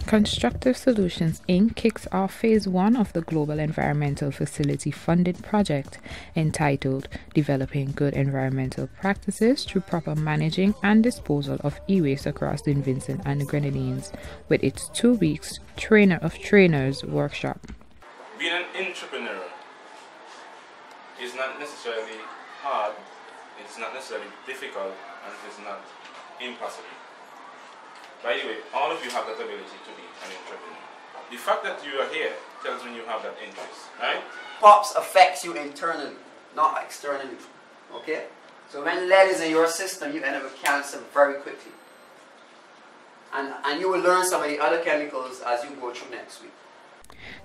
Constructive Solutions Inc. kicks off Phase 1 of the Global Environmental Facility Funded project entitled Developing Good Environmental Practices Through Proper Managing and Disposal of E-Waste Across the Vincent and the Grenadines, with its 2 weeks Trainer of Trainers workshop. Being an entrepreneur is not necessarily hard, it's not necessarily difficult, and it is not impossible. By the way, all of you have that ability to be an entrepreneur. The fact that you are here tells me you have that interest, right? POPs affects you internally, not externally. Okay? So when lead is in your system, you end up with cancer very quickly. And you will learn some of the other chemicals as you go through next week.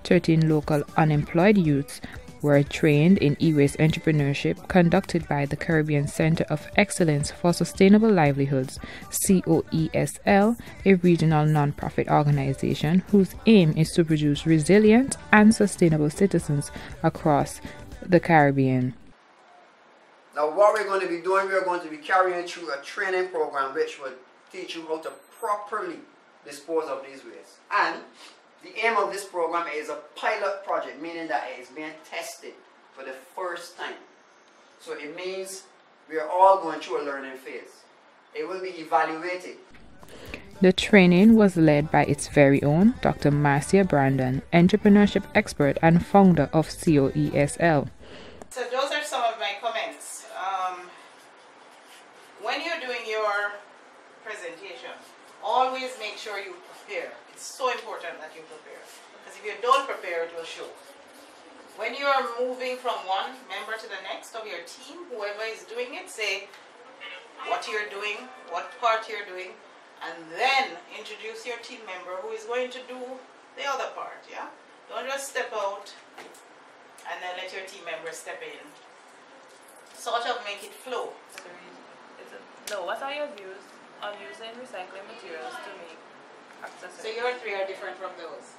13 local unemployed youths were trained in e-waste entrepreneurship conducted by the Caribbean Center of Excellence for Sustainable Livelihoods, C.E.F, a regional non-profit organization whose aim is to produce resilient and sustainable citizens across the Caribbean. Now what we're going to be doing, we're going to be carrying through a training program which will teach you how to properly dispose of these wastes. And the aim of this program is a pilot project, meaning that it is being tested for the first time. So it means we are all going through a learning phase. It will be evaluated. The training was led by its very own Dr. Marcia Brandon, entrepreneurship expert and founder of COESL. So those are some of my comments. When you're doing your presentation, always make sure you prepare. It's so important that you prepare, because if you don't prepare, it will show. When you are moving from one member to the next of your team, whoever is doing it, say what you're doing, what part you're doing, and then introduce your team member who is going to do the other part, yeah? Don't just step out and then let your team member step in. Sort of make it flow. No, what are your views on using recycling materials to make accessible? So your 3 are different from those?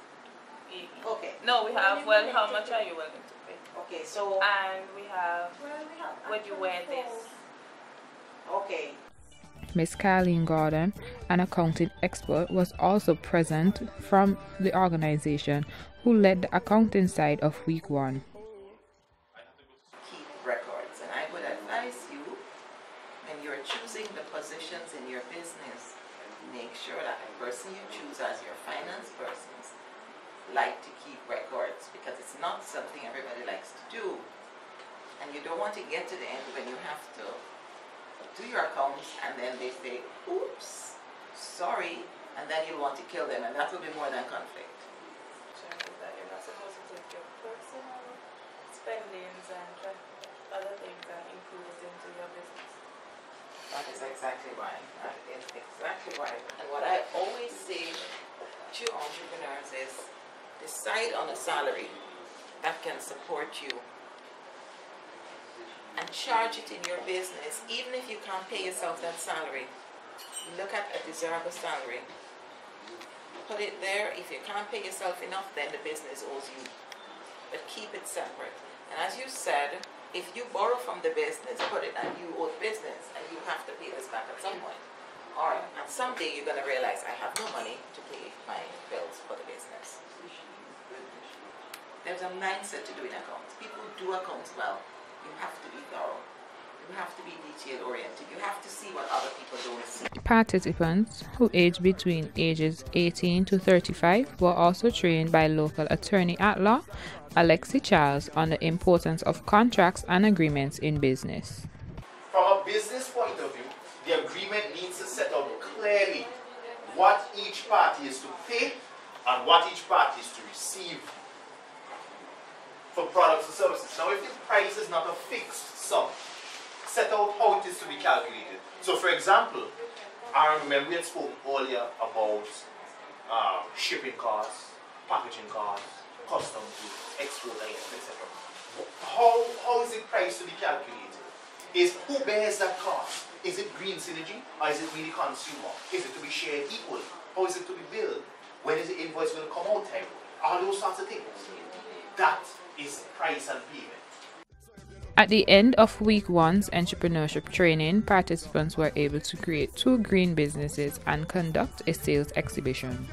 Okay. No, we have, well, how much are you willing to pay? Okay, so... And we have, would you wear this? Okay. Ms. Carleen Gordon, an accounting expert, was also present from the organization, who led the accounting side of week 1. Keep records, and I would advise you, when you're choosing the positions in your business, make sure that the person you choose as your finance persons like to keep records, because it's not something everybody likes to do. And you don't want to get to the end when you have to do your accounts and then they say, oops, sorry, and then you'll want to kill them, and that will be more than conflict. That you're not supposed to take your personal spendings and other things and include it into your business. That is exactly right. That is exactly right. And what I always say to entrepreneurs is, decide on a salary that can support you and charge it in your business. Even if you can't pay yourself that salary, look at a desirable salary. Put it there. If you can't pay yourself enough, then the business owes you. But keep it separate. And as you said, if you borrow from the business, put it and you owe the business, and you have to pay this back at some point. Or and someday you're going to realize I have no money to pay my bills for the business. There's a mindset to doing accounts. People do accounts well. You have to be thorough. You have to be detail oriented. You have to see what other people don't see. Participants, who aged between ages 18 to 35, were also trained by local attorney at law, Alexi Charles, on the importance of contracts and agreements in business. From a business point of view, the agreement needs to set out clearly what each party is to pay and what each party is to receive for products or services. Now, if the price is not a fixed sum, set out how it is to be calculated. So, for example, I remember we had spoken earlier about shipping costs, packaging costs, customs duties, export items, etc. How is it priced to be calculated? Is who bears that cost? Is it green synergy or is it really consumer? Is it to be shared equally? How is it to be billed? When is the invoice going to come out time? All those sorts of things. That is price and payment. At the end of week 1's entrepreneurship training, participants were able to create 2 green businesses and conduct a sales exhibition.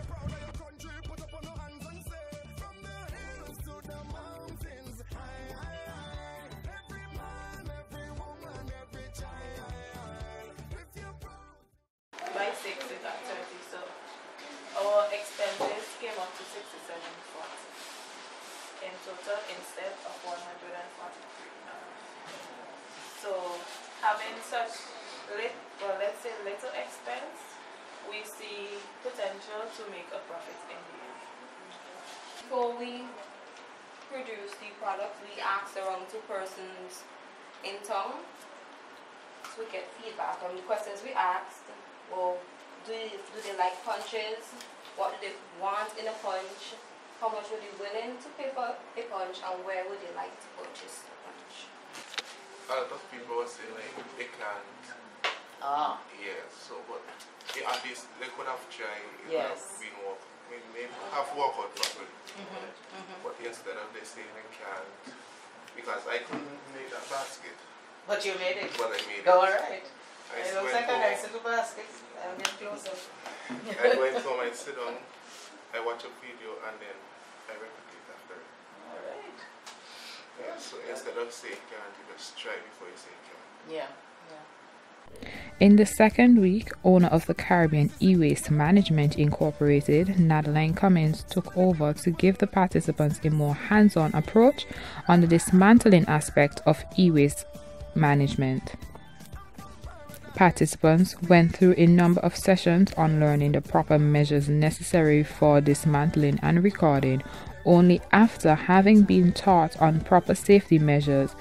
spending such let's say little expense, we see potential to make a profit in the end. Before we produce the product, we ask around to persons in town so we get feedback on the questions we asked. Well, do they like punches? What do they want in a punch? How much would they be willing to pay for a punch, and where would they like to purchase the punch? A lot of people were saying like they can't. Yeah, so but at least they could have tried. Yes. Maybe have worked out properly. But instead of they saying they can't, because I couldn't make that basket. But you made it. But I made it. Alright. I It looks like a nice little basket. I'll get closer. I go into home, I sit down, I watch a video, and then I replicate after it. Alright. Yeah, so instead of saying can't, you just try before you say can. Yeah. In the second week, owner of the Caribbean E-Waste Management Incorporated, Nadaline Cummins, took over to give the participants a more hands-on approach on the dismantling aspect of e-waste management. Participants went through a number of sessions on learning the proper measures necessary for dismantling and recording, only after having been taught on proper safety measures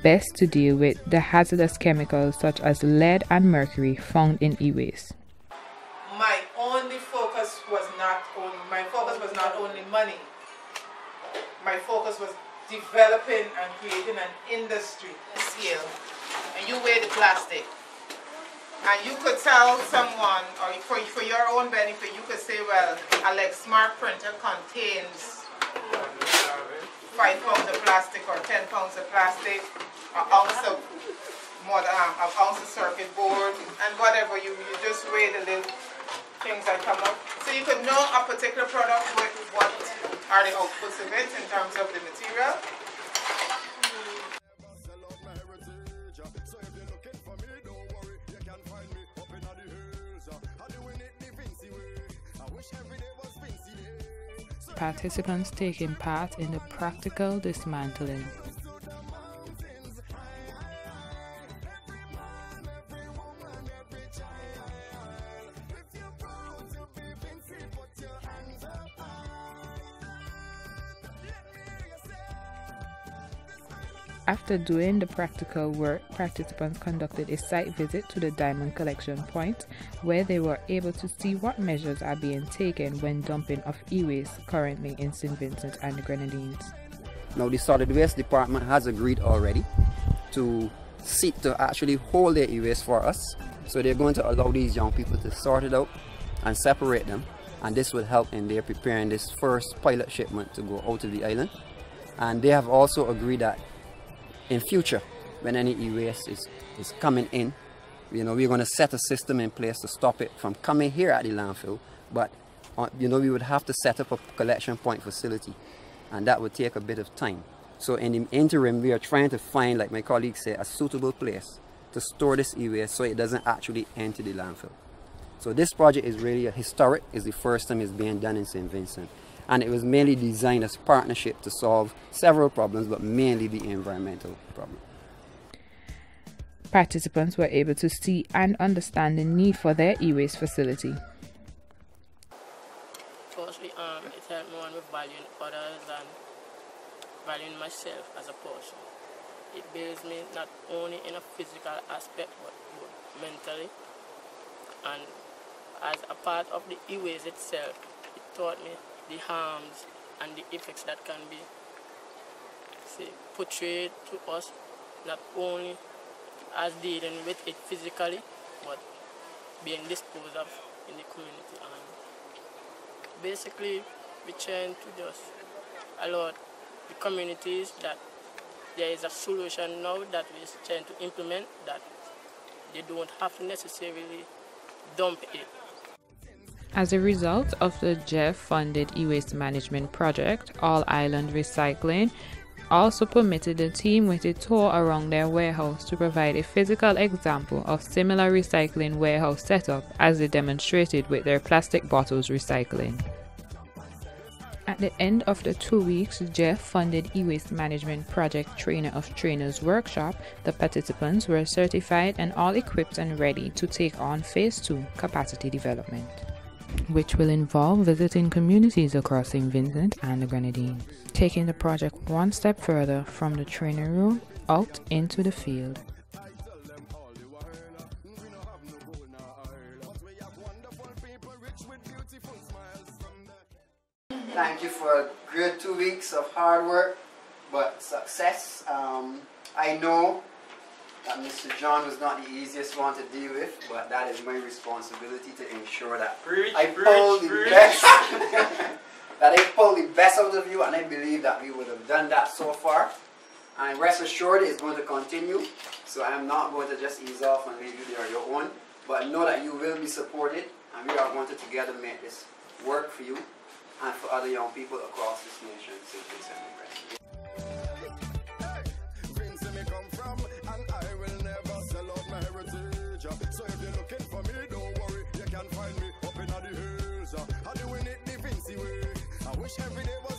best to deal with the hazardous chemicals such as lead and mercury found in e-waste. My focus was not only money. My focus was developing and creating an industry scale. And you weigh the plastic. And you could tell someone, or for your own benefit, you could say, well, a Smart printer contains 5 pounds of plastic or 10 pounds of plastic, an ounce of circuit board, and whatever. You just weigh the little things that come up. So you could know a particular product with what are the outputs of it in terms of the material. Participants taking part in the practical dismantling. After doing the practical work, participants conducted a site visit to the diamond collection point, where they were able to see what measures are being taken when dumping of e-waste currently in St. Vincent and the Grenadines. Now the solid waste department has agreed already to seek to actually hold their e-waste for us. So they're going to allow these young people to sort it out and separate them, and this will help in their preparing this first pilot shipment to go out of the island. And they have also agreed that in future, when any e-waste is coming in, we're going to set a system in place to stop it from coming here at the landfill. But we would have to set up a collection point facility, and that would take a bit of time. So in the interim, we are trying to find, like my colleagues say, a suitable place to store this e-waste so it doesn't actually enter the landfill. So this project is really historic. It's the first time it's being done in St. Vincent. And it was mainly designed as a partnership to solve several problems, but mainly the environmental problem. Participants were able to see and understand the need for their e-waste facility. Firstly, it helped me with valuing others and valuing myself as a person. It builds me not only in a physical aspect, but mentally. And as a part of the e-waste itself, it taught me the harms and the effects that can be portrayed to us, not only as dealing with it physically, but being disposed of in the community. And basically, we're trying to just allow the communities that there is a solution now that we're trying to implement, that they don't have to necessarily dump it. As a result of the G.E.F funded e-waste management project, All Island Recycling also permitted the team with a tour around their warehouse to provide a physical example of similar recycling warehouse setup as they demonstrated with their plastic bottles recycling. At the end of the 2 weeks G.E.F funded e-waste management project trainer of trainers workshop, the participants were certified and all equipped and ready to take on phase 2 capacity development, which will involve visiting communities across St. Vincent and the Grenadines, taking the project one step further from the training room out into the field. Thank you for a good 2 weeks of hard work, but success. I know that Mr. John was not the easiest one to deal with, but that is my responsibility to ensure that I pull the best. That I pull the best out of you, and I believe that we would have done that so far. And rest assured, it's going to continue. So I am not going to just ease off and leave you there on your own, but know that you will be supported, and we are going to together make this work for you and for other young people across this nation. Vincent me come from, and I will never sell out my heritage. So if you're looking for me, don't worry, you can find me up in the hills. I'm doing it the Vincent way. I wish every day was